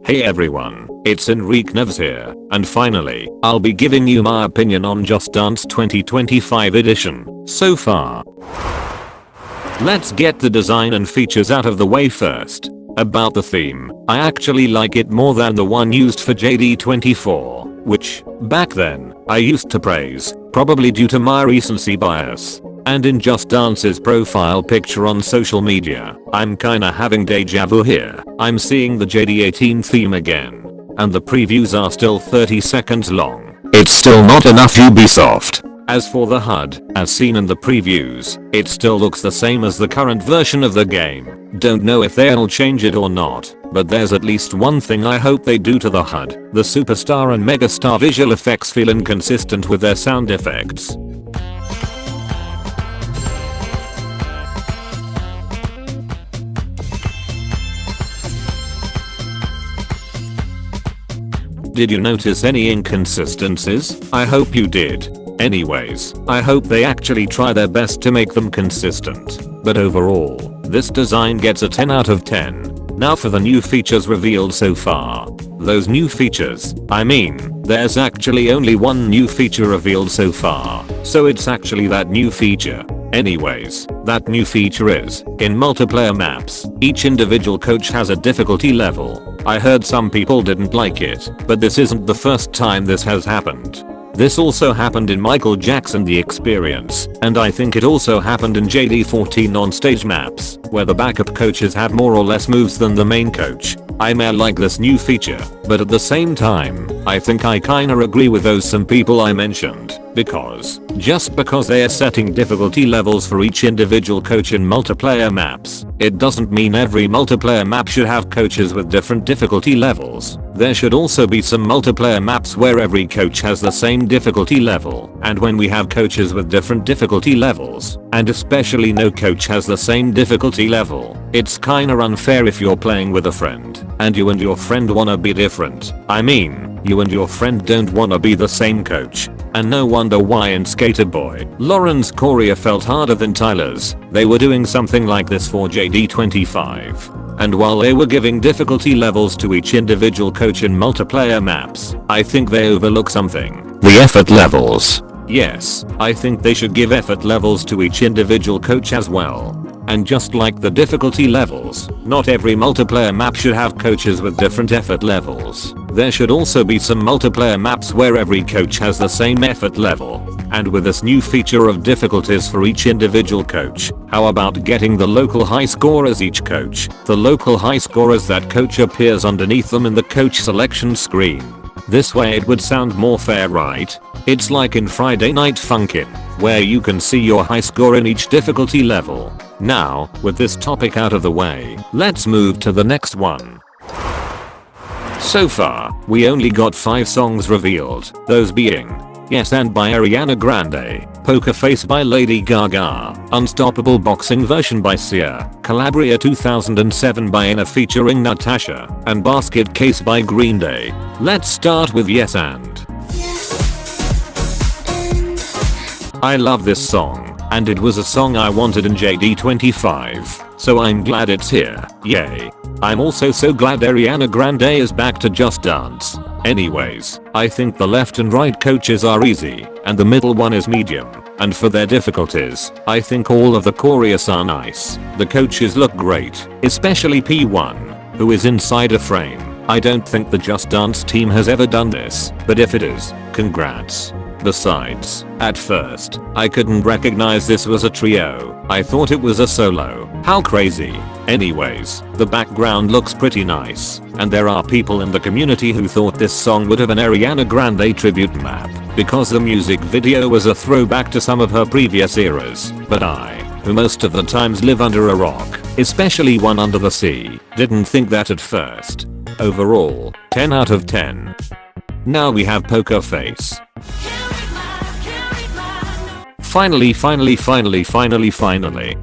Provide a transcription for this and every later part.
Hey everyone, it's Enrique Neves here, and finally, I'll be giving you my opinion on Just Dance 2025 edition so far. Let's get the design and features out of the way first. About the theme, I actually like it more than the one used for JD24, which, back then, I used to praise, probably due to my recency bias. And in Just Dance's profile picture on social media, I'm kinda having deja vu here. I'm seeing the JD18 theme again. And the previews are still 30 seconds long. It's still not enough Ubisoft. As for the HUD, as seen in the previews, it still looks the same as the current version of the game. Don't know if they'll change it or not, but there's at least one thing I hope they do to the HUD. The superstar and megastar visual effects feel inconsistent with their sound effects. Did you notice any inconsistencies? I hope you did. Anyways, I hope they actually try their best to make them consistent. But overall, this design gets a 10 out of 10. Now for the new features revealed so far. Those new features, I mean, there's actually only one new feature revealed so far, so it's actually that new feature. Anyways, that new feature is, in multiplayer maps, each individual coach has a difficulty level. I heard some people didn't like it, but this isn't the first time this has happened. This also happened in Michael Jackson The Experience, and I think it also happened in JD14 on stage maps, where the backup coaches have more or less moves than the main coach. I may like this new feature, but at the same time, I think I kinda agree with those some people I mentioned, because, just because they are setting difficulty levels for each individual coach in multiplayer maps, it doesn't mean every multiplayer map should have coaches with different difficulty levels. There should also be some multiplayer maps where every coach has the same difficulty level, and when we have coaches with different difficulty levels, and especially no coach has the same difficulty level, it's kinda unfair if you're playing with a friend, and you and your friend wanna be different. I mean, you and your friend don't wanna be the same coach. And no wonder why in Skater Boy, Lauren's choreo felt harder than Tyler's. They were doing something like this for JD25. And while they were giving difficulty levels to each individual coach in multiplayer maps, I think they overlook something. The effort levels. Yes, I think they should give effort levels to each individual coach as well. And just like the difficulty levels, not every multiplayer map should have coaches with different effort levels. There should also be some multiplayer maps where every coach has the same effort level. And with this new feature of difficulties for each individual coach, how about getting the local high scorers each coach? The local high scorers that coach appears underneath them in the coach selection screen. This way it would sound more fair, right? It's like in Friday Night Funkin', where you can see your high score in each difficulty level. Now, with this topic out of the way, let's move to the next one. So far, we only got 5 songs revealed, those being Yes and by Ariana Grande, Poker Face by Lady Gaga, Unstoppable Boxing Version by Sia, Calabria 2007 by Anna featuring Natasha, and Basket Case by Green Day. Let's start with Yes and. I love this song, and it was a song I wanted in JD25, so I'm glad it's here, yay. I'm also so glad Ariana Grande is back to Just Dance. Anyways, I think the left and right coaches are easy, and the middle one is medium, and for their difficulties, I think all of the choreos are nice. The coaches look great, especially P1, who is inside a frame. I don't think the Just Dance team has ever done this, but if it is, congrats. Besides, at first, I couldn't recognize this was a trio. I thought it was a solo. How crazy. Anyways, the background looks pretty nice, and there are people in the community who thought this song would have an Ariana Grande tribute map, because the music video was a throwback to some of her previous eras, but I, who most of the times live under a rock, especially one under the sea, didn't think that at first. Overall, 10 out of 10. Now we have Poker Face. Finally,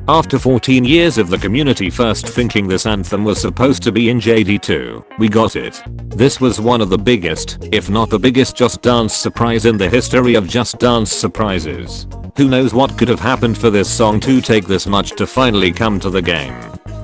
after 14 years of the community first thinking this anthem was supposed to be in JD2, we got it. This was one of the biggest, if not the biggest Just Dance surprise in the history of Just Dance surprises. Who knows what could have happened for this song to take this much to finally come to the game.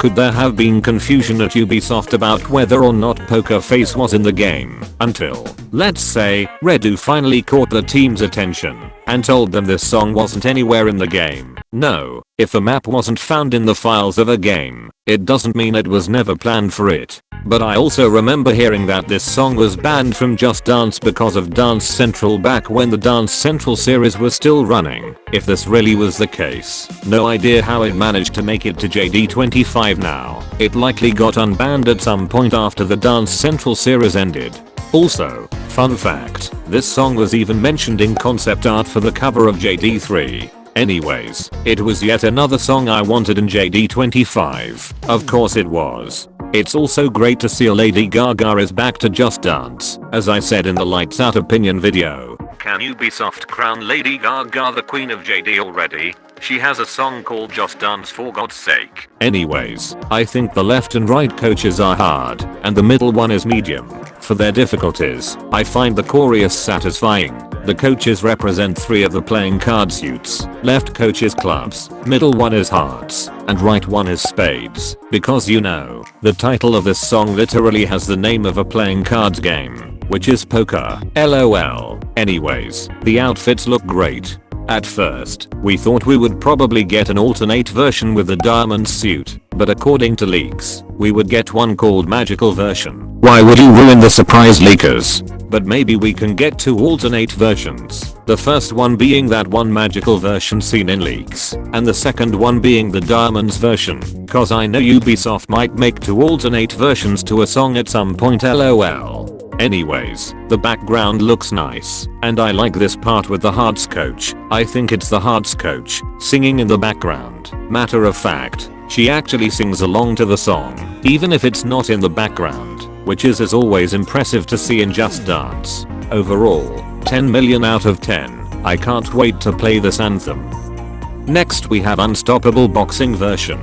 could there have been confusion at Ubisoft about whether or not Poker Face was in the game until, let's say, Redu finally caught the team's attention and told them this song wasn't anywhere in the game. No, if a map wasn't found in the files of a game, it doesn't mean it was never planned for it. But I also remember hearing that this song was banned from Just Dance because of Dance Central back when the Dance Central series was still running. If this really was the case, no idea how it managed to make it to JD25 now. It likely got unbanned at some point after the Dance Central series ended. Also, fun fact, this song was even mentioned in concept art for the cover of JD3. Anyways, it was yet another song I wanted in JD25. Of course it was. It's also great to see Lady Gaga is back to Just Dance, as I said in the Lights Out opinion video. Can Ubisoft crown Lady Gaga the queen of JD already? She has a song called Just Dance for God's sake. Anyways, I think the left and right coaches are hard, and the middle one is medium. For their difficulties, I find the chorus satisfying. The coaches represent 3 of the playing card suits. Left coach is clubs, middle one is hearts, and right one is spades. Because you know, the title of this song literally has the name of a playing cards game, which is poker. LOL. Anyways, the outfits look great. At first, we thought we would probably get an alternate version with the diamond suit, but according to leaks, we would get one called magical version. Why would you ruin the surprise, leakers? But maybe we can get 2 alternate versions. The first one being that one magical version seen in leaks, and the second one being the diamonds version, cause I know Ubisoft might make 2 alternate versions to a song at some point, lol. Anyways, the background looks nice, and I like this part with the hearts coach. I think it's the hearts coach singing in the background. Matter of fact, she actually sings along to the song, even if it's not in the background, which is as always impressive to see in Just Dance. Overall, 10 million out of 10. I can't wait to play this anthem. Next we have Unstoppable Boxing version.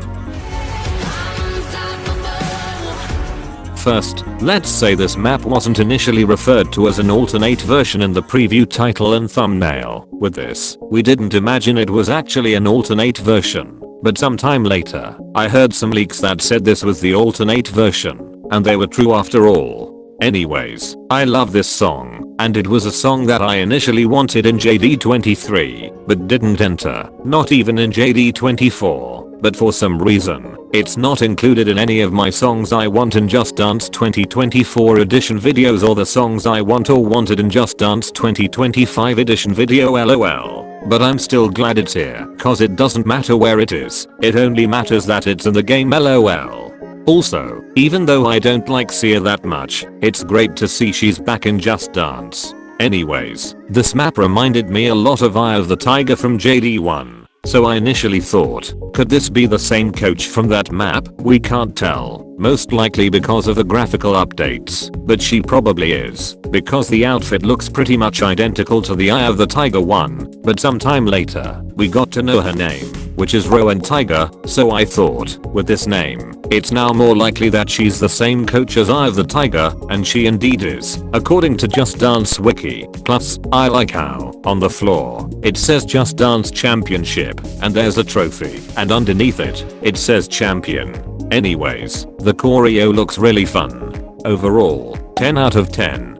First, let's say this map wasn't initially referred to as an alternate version in the preview title and thumbnail. With this, we didn't imagine it was actually an alternate version. But sometime later, I heard some leaks that said this was the alternate version, and they were true after all. Anyways, I love this song, and it was a song that I initially wanted in JD23, but didn't enter, not even in JD24, but for some reason, it's not included in any of my songs I want in Just Dance 2024 edition videos or the songs I want or wanted in Just Dance 2025 edition video, lol. But I'm still glad it's here, cause it doesn't matter where it is, it only matters that it's in the game, lol. Also, even though I don't like Sia that much, it's great to see she's back in Just Dance. Anyways, this map reminded me a lot of Eye of the Tiger from JD1. So I initially thought, could this be the same coach from that map? We can't tell, most likely because of the graphical updates, but she probably is, because the outfit looks pretty much identical to the Eye of the Tiger one, but sometime later, we got to know her name, which is Rowan Tiger, so I thought, with this name, it's now more likely that she's the same coach as Eye of the Tiger, and she indeed is, according to Just Dance Wiki. Plus, I like how, on the floor, it says Just Dance Championship, and there's a trophy, and underneath it, it says champion. Anyways, the choreo looks really fun. Overall, 10 out of 10.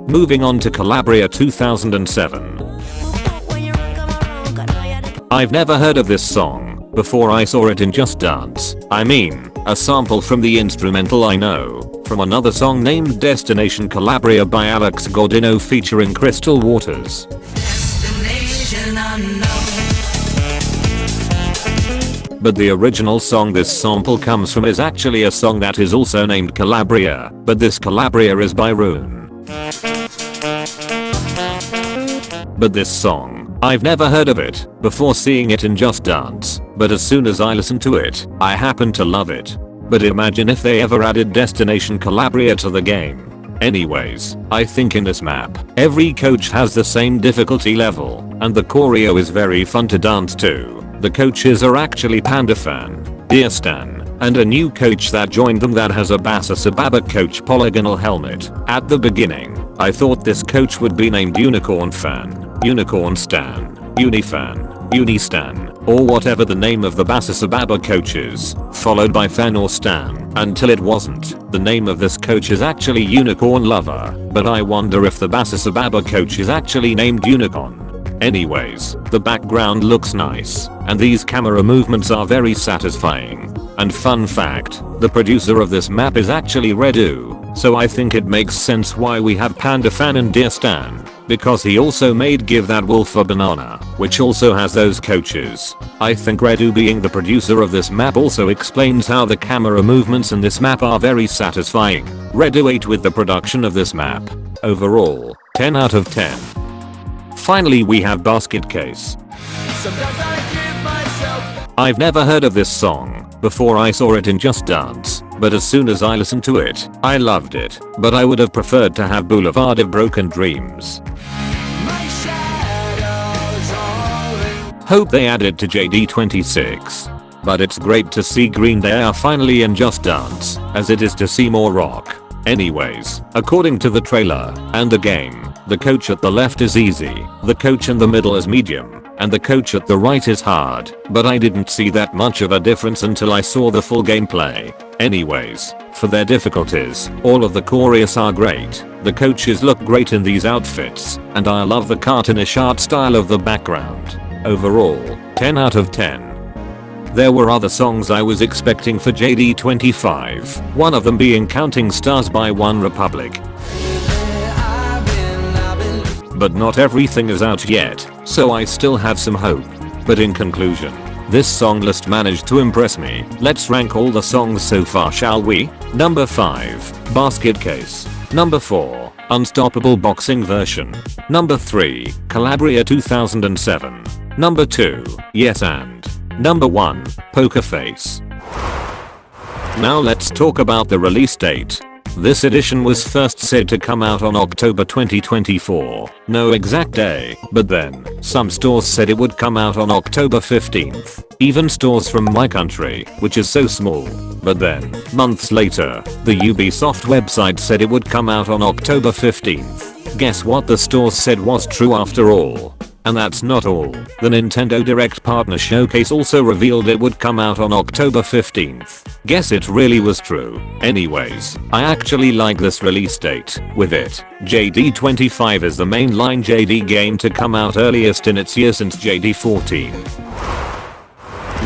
Moving on to Calabria 2007. I've never heard of this song before I saw it in Just Dance. I mean, a sample from the instrumental I know, from another song named Destination Calabria by Alex Godino featuring Crystal Waters. But the original song this sample comes from is actually a song that is also named Calabria, but this Calabria is by Rune. But this song, I've never heard of it before seeing it in Just Dance, but as soon as I listened to it, I happened to love it. But imagine if they ever added Destination Calabria to the game. Anyways, I think in this map, every coach has the same difficulty level, and the choreo is very fun to dance to. The coaches are actually Panda Fan, Dear Stan, and a new coach that joined them that has a Bassa Sababa coach polygonal helmet. At the beginning, I thought this coach would be named Unicorn Fan, Unicorn Stan, Unifan, Unistan, or whatever the name of the Basisababa coach is, followed by Fan or Stan, until it wasn't. The name of this coach is actually Unicorn Lover, but I wonder if the Basisababa coach is actually named Unicorn. Anyways, the background looks nice, and these camera movements are very satisfying. And fun fact, the producer of this map is actually Redu, so I think it makes sense why we have Panda Fan and Dear Stan, because he also made Give That Wolf a Banana, which also has those coaches. I think Redu being the producer of this map also explains how the camera movements in this map are very satisfying. Redu 8 with the production of this map. Overall, 10 out of 10. Finally we have Basket Case. I've never heard of this song before I saw it in Just Dance, but as soon as I listened to it, I loved it, but I would have preferred to have Boulevard of Broken Dreams. Hope they add it to JD26. But it's great to see Green Day are finally in Just Dance, as it is to see more rock. Anyways, according to the trailer and the game, the coach at the left is easy, the coach in the middle is medium, and the coach at the right is hard, but I didn't see that much of a difference until I saw the full gameplay. Anyways, for their difficulties, all of the choreos are great, the coaches look great in these outfits, and I love the cartoonish art style of the background. Overall, 10 out of 10. There were other songs I was expecting for JD25, one of them being Counting Stars by One Republic. But not everything is out yet, so I still have some hope. But in conclusion, this song list managed to impress me. Let's rank all the songs so far, shall we? Number 5, Basket Case. Number 4, Unstoppable Boxing Version. Number 3, Calabria 2007. Number 2, Yes and. Number 1, Poker Face. Now let's talk about the release date. This edition was first said to come out on October 2024. No exact day, but then, some stores said it would come out on October 15th. Even stores from my country, which is so small. But then, months later, the Ubisoft website said it would come out on October 15th. Guess what the stores said was true after all? And that's not all. The Nintendo Direct Partner Showcase also revealed it would come out on October 15th. Guess it really was true. Anyways, I actually like this release date. With it, JD25 is the mainline JD game to come out earliest in its year since JD14.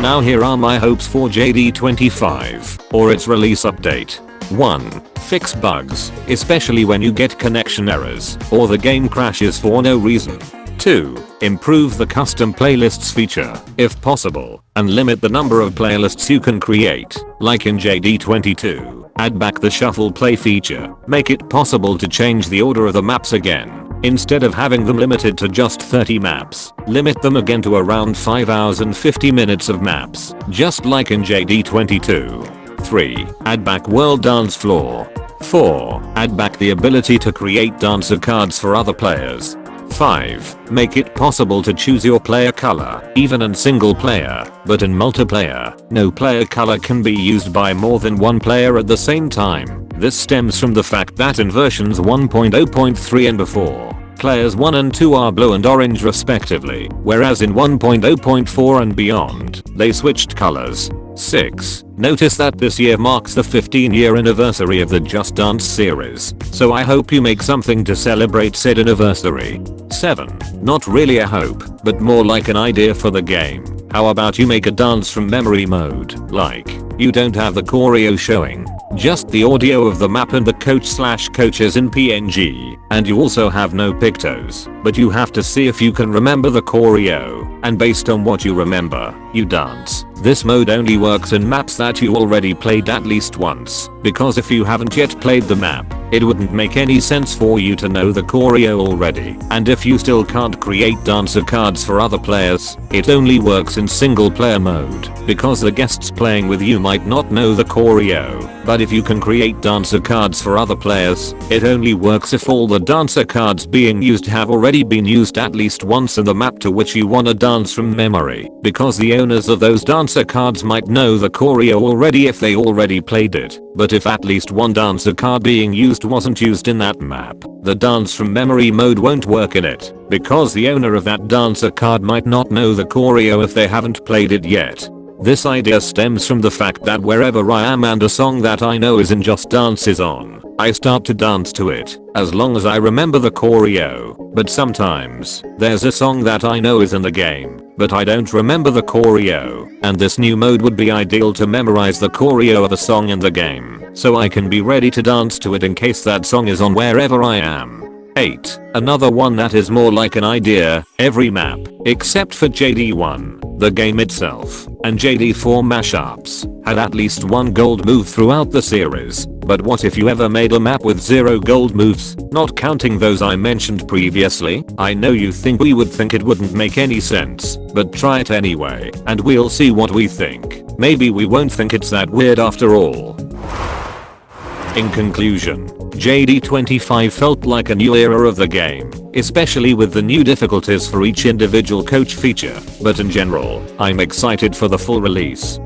Now here are my hopes for JD25, or its release update. 1. Fix bugs, especially when you get connection errors, or the game crashes for no reason. 2. Improve the custom playlists feature, if possible, and limit the number of playlists you can create, like in JD22. Add back the shuffle play feature, make it possible to change the order of the maps again. Instead of having them limited to just 30 maps, limit them again to around 5 hours and 50 minutes of maps, just like in JD22. 3. Add back World Dance Floor. 4. Add back the ability to create dancer cards for other players. 5. Make it possible to choose your player color, even in single player, but in multiplayer, no player color can be used by more than one player at the same time. This stems from the fact that in versions 1.0.3 and before, players 1 and 2 are blue and orange respectively, whereas in 1.0.4 and beyond, they switched colors. 6. Notice that this year marks the 15-year anniversary of the Just Dance series, so I hope you make something to celebrate said anniversary. 7. Not really a hope, but more like an idea for the game. How about you make a dance from memory mode, like, you don't have the choreo showing, just the audio of the map and the coach/coaches in PNG, and you also have no pictos, but you have to see if you can remember the choreo, and based on what you remember, you dance. This mode only works in maps that you already played at least once, because if you haven't yet played the map, it wouldn't make any sense for you to know the choreo already, and if you still can't create dancer cards for other players, it only works in single player mode, because the guests playing with you might might not know the choreo, but if you can create dancer cards for other players, it only works if all the dancer cards being used have already been used at least once in the map to which you wanna dance from memory, because the owners of those dancer cards might know the choreo already if they already played it. But if at least one dancer card being used wasn't used in that map, the dance from memory mode won't work in it, because the owner of that dancer card might not know the choreo if they haven't played it yet. This idea stems from the fact that wherever I am and a song that I know is in Just Dance is on, I start to dance to it, as long as I remember the choreo. But sometimes, there's a song that I know is in the game, but I don't remember the choreo, and this new mode would be ideal to memorize the choreo of a song in the game, so I can be ready to dance to it in case that song is on wherever I am. 8. Another one that is more like an idea, every map, except for JD1, the game itself, and JD4 mashups, had at least one gold move throughout the series. But what if you ever made a map with 0 gold moves, not counting those I mentioned previously? I know you think we would think it wouldn't make any sense, but try it anyway, and we'll see what we think. Maybe we won't think it's that weird after all. In conclusion, JD25 felt like a new era of the game, especially with the new difficulties for each individual coach feature, but in general, I'm excited for the full release.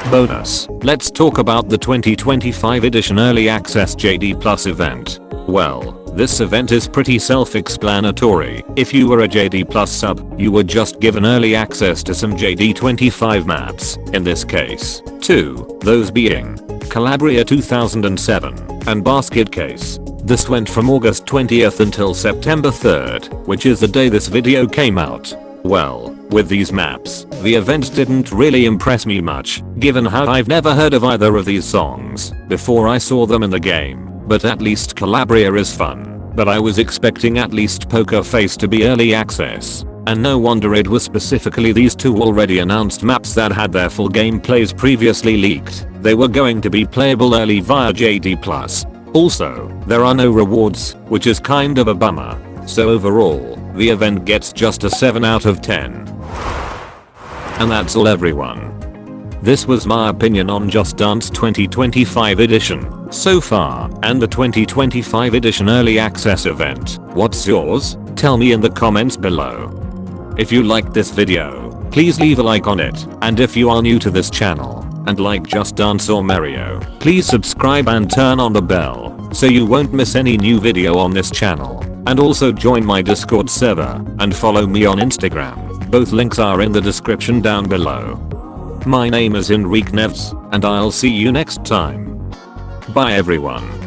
Bonus, let's talk about the 2025 edition early access JD Plus event. Well, this event is pretty self-explanatory. If you were a JD Plus sub, you were just given early access to some JD25 maps, in this case, 2, those being Calabria 2007 and Basket Case. This went from August 20th until September 3rd, which is the day this video came out. Well, with these maps, the event didn't really impress me much, given how I've never heard of either of these songs before I saw them in the game, but at least Calabria is fun. But I was expecting at least Poker Face to be early access, and no wonder it was specifically these two already announced maps that had their full gameplays previously leaked. They were going to be playable early via JD Plus. Also, there are no rewards, which is kind of a bummer. So overall, the event gets just a 7 out of 10. And that's all everyone. This was my opinion on Just Dance 2025 edition so far, and the 2025 edition early access event. What's yours? Tell me in the comments below. If you liked this video, please leave a like on it, and if you are new to this channel and like Just Dance or Mario, please subscribe and turn on the bell so you won't miss any new video on this channel. And also join my Discord server and follow me on Instagram. Both links are in the description down below. My name is Enrique Neves, and I'll see you next time. Bye everyone.